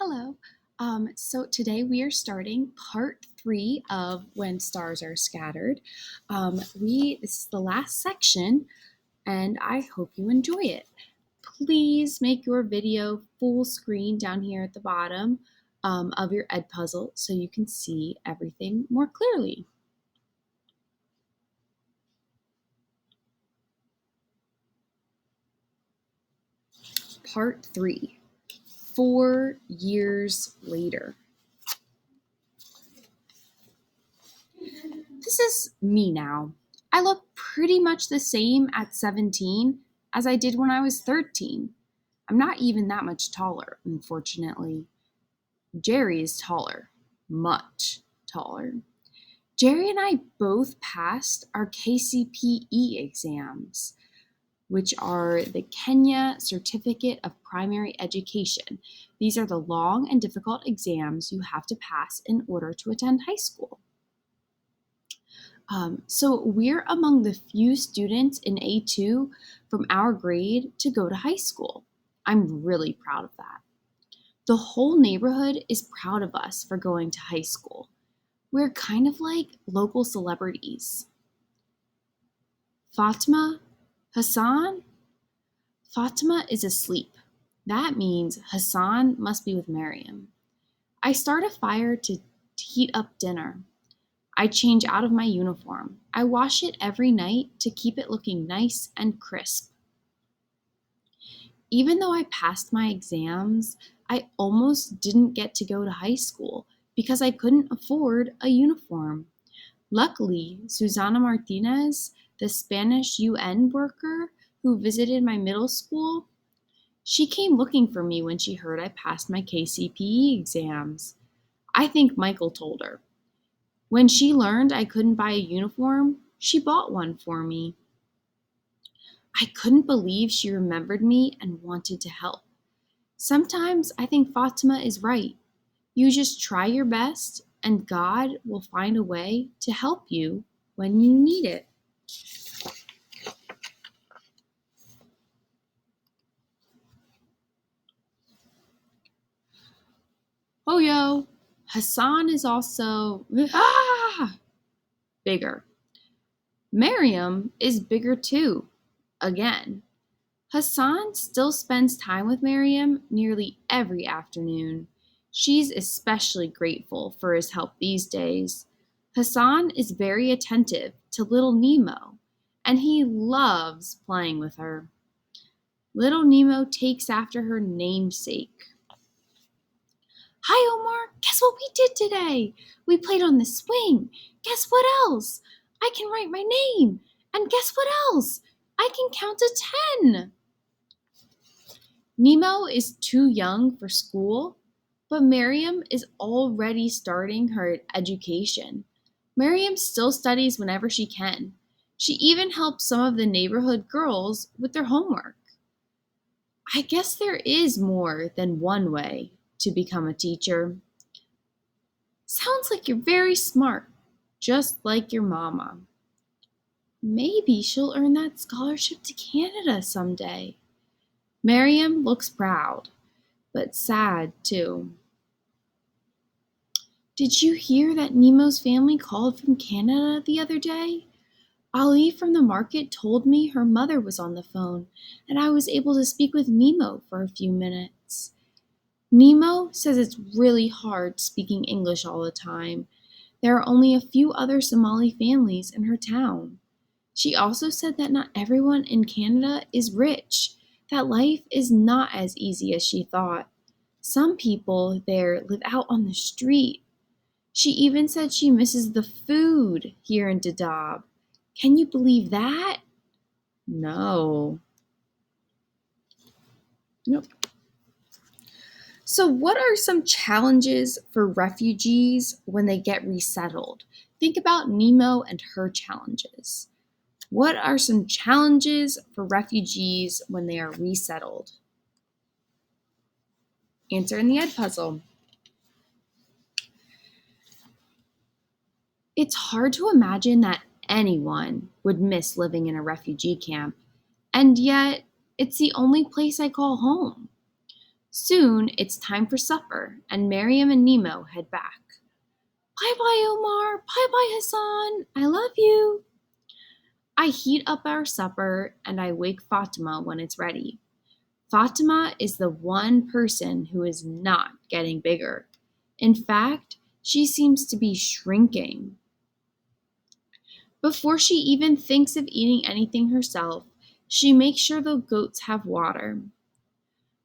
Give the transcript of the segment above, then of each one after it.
Hello. So today we are starting part 3 of When Stars Are Scattered. This is the last section, and I hope you enjoy it. Please make your video full screen down here at the bottom of your Edpuzzle so you can see everything more clearly. Part 3, 4 years later. This is me now. I look pretty much the same at 17 as I did when I was 13. I'm not even that much taller, unfortunately. Jerry is taller, much taller. Jerry and I both passed our KCPE exams, which are the Kenya Certificate of Primary Education. These are the long and difficult exams you have to pass in order to attend high school. So we're among the few students in A2 from our grade to go to high school. I'm really proud of that. The whole neighborhood is proud of us for going to high school. We're kind of like local celebrities. Fatima? Hassan? Fatima is asleep. That means Hassan must be with Miriam. I start a fire to heat up dinner. I change out of my uniform. I wash it every night to keep it looking nice and crisp. Even though I passed my exams, I almost didn't get to go to high school because I couldn't afford a uniform. Luckily, Susana Martinez, the Spanish UN worker who visited my middle school, she came looking for me when she heard I passed my KCPE exams. I think Michael told her. When she learned I couldn't buy a uniform, she bought one for me. I couldn't believe she remembered me and wanted to help. Sometimes I think Fatima is right. You just try your best, and God will find a way to help you when you need it. Oh, yo, Hassan is also bigger. Miriam is bigger too, again. Hassan still spends time with Miriam nearly every afternoon. She's especially grateful for his help these days. Hassan is very attentive to little Nemo, and he loves playing with her. Little Nemo takes after her namesake. Hi, Omar. Guess what we did today? We played on the swing. Guess what else? I can write my name. And guess what else? I can count to 10. Nemo is too young for school, but Miriam is already starting her education. Miriam still studies whenever she can. She even helps some of the neighborhood girls with their homework. I guess there is more than one way to become a teacher. Sounds like you're very smart, just like your mama. Maybe she'll earn that scholarship to Canada someday. Miriam looks proud, but sad too. Did you hear that Nemo's family called from Canada the other day? Ali from the market told me her mother was on the phone, and I was able to speak with Nemo for a few minutes. Nemo says it's really hard speaking English all the time. There are only a few other Somali families in her town. She also said that not everyone in Canada is rich, that life is not as easy as she thought. Some people there live out on the street. She even said she misses the food here in Dadaab. Can you believe that? No. Nope. So what are some challenges for refugees when they get resettled? Think about Nemo and her challenges. What are some challenges for refugees when they are resettled? Answer in the Edpuzzle. It's hard to imagine that anyone would miss living in a refugee camp, and yet it's the only place I call home. Soon it's time for supper, and Miriam and Nemo head back. Bye bye, Omar. Bye bye, Hassan. I love you. I heat up our supper and I wake Fatima when it's ready. Fatima is the one person who is not getting bigger. In fact, she seems to be shrinking. Before she even thinks of eating anything herself, she makes sure the goats have water.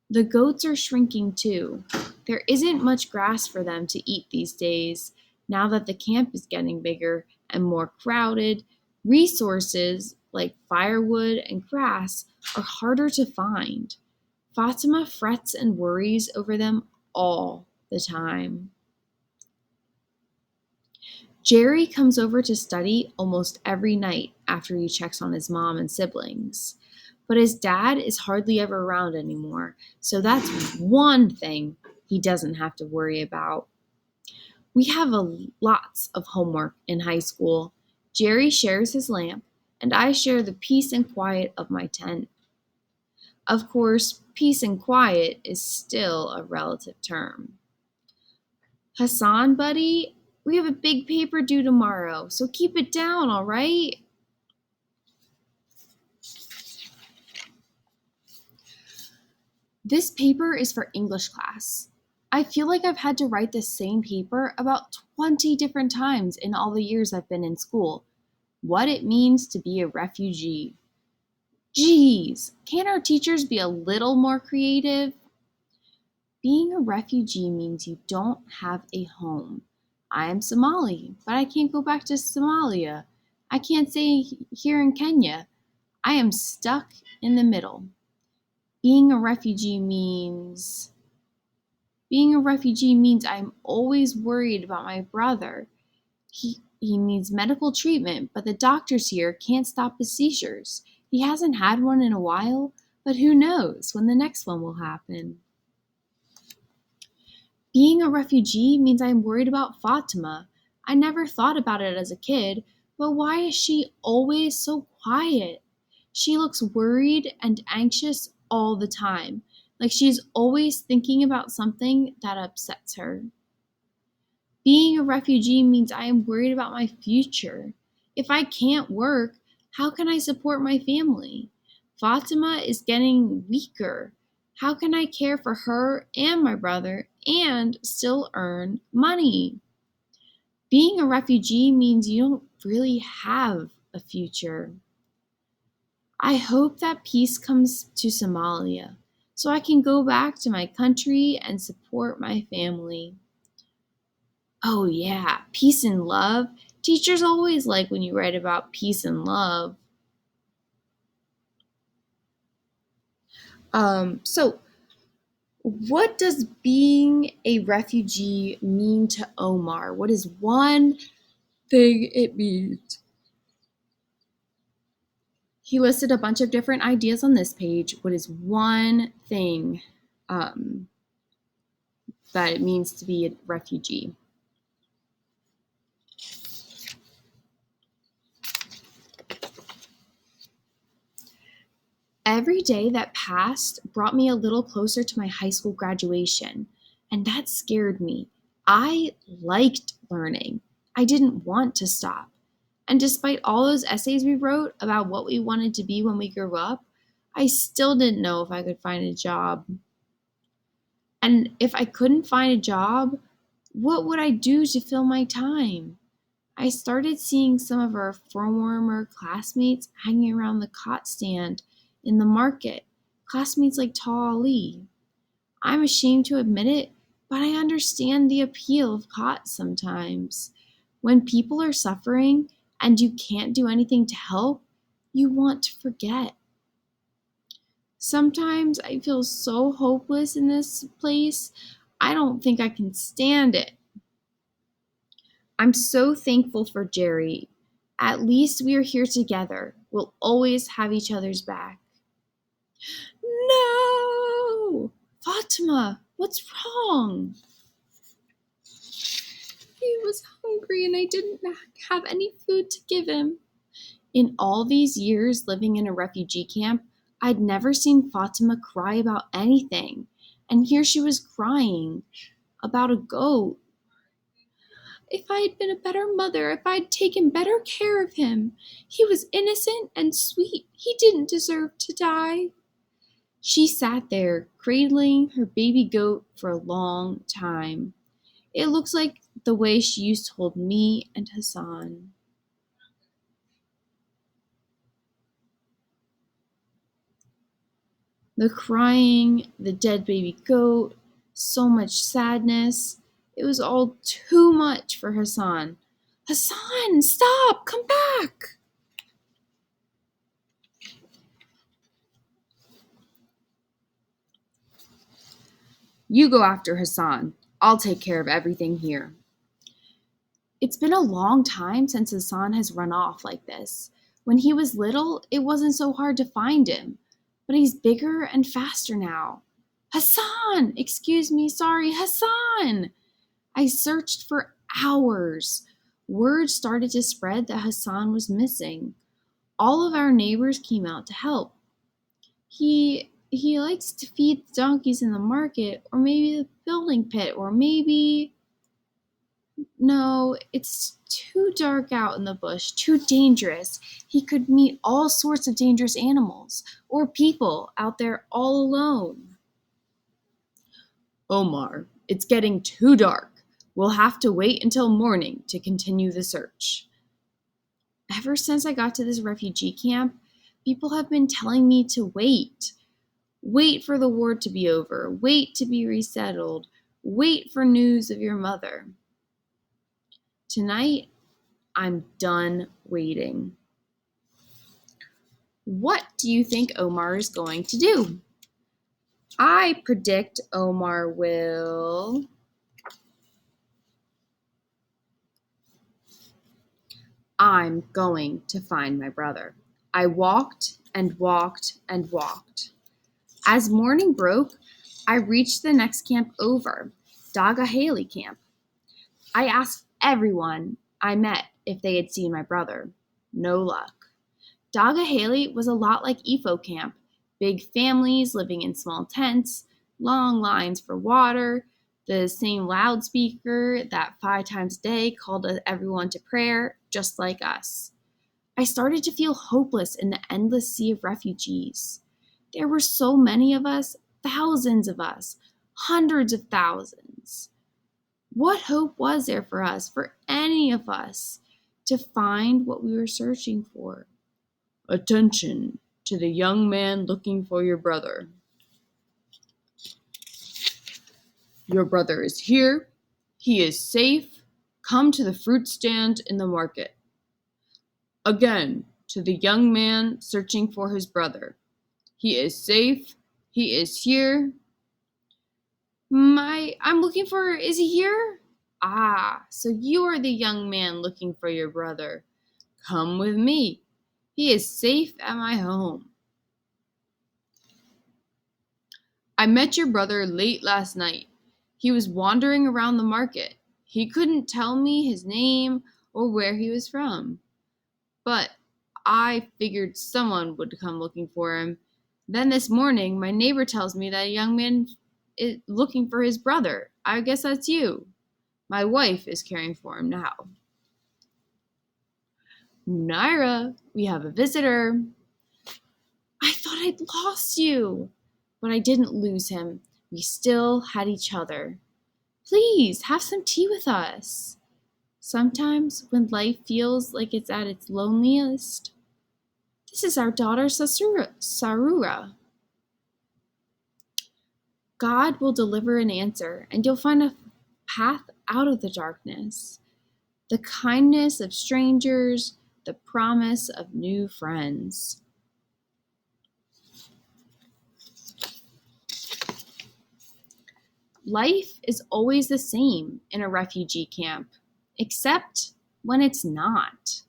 The goats are shrinking too. There isn't much grass for them to eat these days. Now that the camp is getting bigger and more crowded, resources like firewood and grass are harder to find. Fatima frets and worries over them all the time. Jerry comes over to study almost every night after he checks on his mom and siblings. But his dad is hardly ever around anymore, so that's one thing he doesn't have to worry about. We have lots of homework in high school. Jerry shares his lamp, and I share the peace and quiet of my tent. Of course, peace and quiet is still a relative term. Hassan, buddy, we have a big paper due tomorrow, so keep it down, all right? This paper is for English class. I feel like I've had to write the same paper about 20 different times in all the years I've been in school. What it means to be a refugee. Geez, can't our teachers be a little more creative? Being a refugee means you don't have a home. I am Somali, but I can't go back to Somalia. I can't stay here in Kenya. I am stuck in the middle. Being a refugee means I'm always worried about my brother. He needs medical treatment, but the doctors here can't stop his seizures. He hasn't had one in a while, but who knows when the next one will happen. Being a refugee means I'm worried about Fatima. I never thought about it as a kid, but why is she always so quiet? She looks worried and anxious all the time, like she's always thinking about something that upsets her. Being a refugee means I am worried about my future. If I can't work, how can I support my family? Fatima is getting weaker. How can I care for her and my brother and still earn money? Being a refugee means you don't really have a future. I hope that peace comes to Somalia so I can go back to my country and support my family. Oh, yeah, peace and love. Teachers always like when you write about peace and love. So, what does being a refugee mean to Omar? What is one thing it means? He listed a bunch of different ideas on this page. What is one thing um, that it means to be a refugee? Every day that passed brought me a little closer to my high school graduation, and that scared me. I liked learning. I didn't want to stop. And despite all those essays we wrote about what we wanted to be when we grew up, I still didn't know if I could find a job. And if I couldn't find a job, what would I do to fill my time? I started seeing some of our former classmates hanging around the cot stand in the market, classmates like Ta Ali. I'm ashamed to admit it, but I understand the appeal of cots sometimes. When people are suffering and you can't do anything to help, you want to forget. Sometimes I feel so hopeless in this place, I don't think I can stand it. I'm so thankful for Jerry. At least we are here together. We'll always have each other's back. No! Fatima, what's wrong? He was hungry and I didn't have any food to give him. In all these years living in a refugee camp, I'd never seen Fatima cry about anything. And here she was crying about a goat. If I had been a better mother, if I'd taken better care of him, he was innocent and sweet. He didn't deserve to die. She sat there, cradling her baby goat for a long time. It looks like the way she used to hold me and Hassan. The crying, the dead baby goat, so much sadness. It was all too much for Hassan. Hassan, stop! Come back! You go after Hassan. I'll take care of everything here. It's been a long time since Hassan has run off like this. When he was little, it wasn't so hard to find him, but he's bigger and faster now. Hassan! Excuse me, sorry, Hassan! I searched for hours. Word started to spread that Hassan was missing. All of our neighbors came out to help. He likes to feed the donkeys in the market, or maybe the building pit, or maybe no, it's too dark out in the bush, too dangerous. He could meet all sorts of dangerous animals or people out there all alone. Omar, it's getting too dark. We'll have to wait until morning to continue the search. Ever since I got to this refugee camp, people have been telling me to wait. Wait for the war to be over. Wait to be resettled. Wait for news of your mother. Tonight, I'm done waiting. What do you think Omar is going to do? I predict Omar will I'm going to find my brother. I walked and walked and walked. As morning broke, I reached the next camp over, Daga Haley camp. I asked everyone I met if they had seen my brother. No luck. Daga Haley was a lot like Efo camp. Big families living in small tents, long lines for water, the same loudspeaker that 5 times a day called everyone to prayer, just like us. I started to feel hopeless in the endless sea of refugees. There were so many of us, thousands of us, hundreds of thousands. What hope was there for us, for any of us, to find what we were searching for? Attention to the young man looking for your brother. Your brother is here. He is safe. Come to the fruit stand in the market. Again, to the young man searching for his brother. He is safe. He is here. I'm looking for, is he here? Ah, so you are the young man looking for your brother. Come with me. He is safe at my home. I met your brother late last night. He was wandering around the market. He couldn't tell me his name or where he was from. But I figured someone would come looking for him. Then this morning, my neighbor tells me that a young man is looking for his brother. I guess that's you. My wife is caring for him now. Naira, we have a visitor. I thought I'd lost you. But I didn't lose him. We still had each other. Please, have some tea with us. Sometimes, when life feels like it's at its loneliest, this is our daughter Sarura. God will deliver an answer, and you'll find a path out of the darkness. The kindness of strangers, the promise of new friends. Life is always the same in a refugee camp, except when it's not.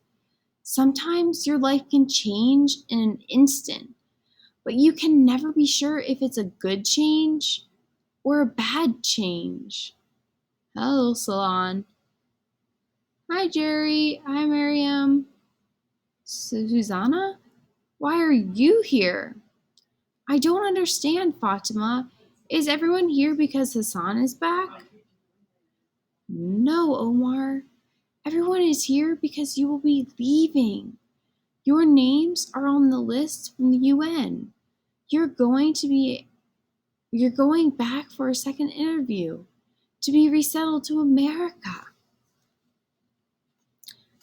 Sometimes your life can change in an instant, but you can never be sure if it's a good change or a bad change. Hello, Salon. Hi, Jerry. Hi, Miriam. Susanna? Why are you here? I don't understand, Fatima. Is everyone here because Hassan is back? No, Omar. Everyone is here because you will be leaving. Your names are on the list from the UN. You're going to be you're going back for a second interview to be resettled to America.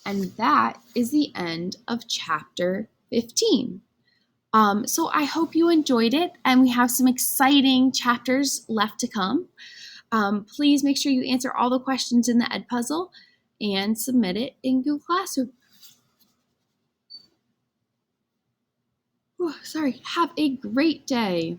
And that is the end of chapter 15. So I hope you enjoyed it, and we have some exciting chapters left to come. Please make sure you answer all the questions in the Ed Puzzle and submit it in Google Classroom. Sorry, have a great day.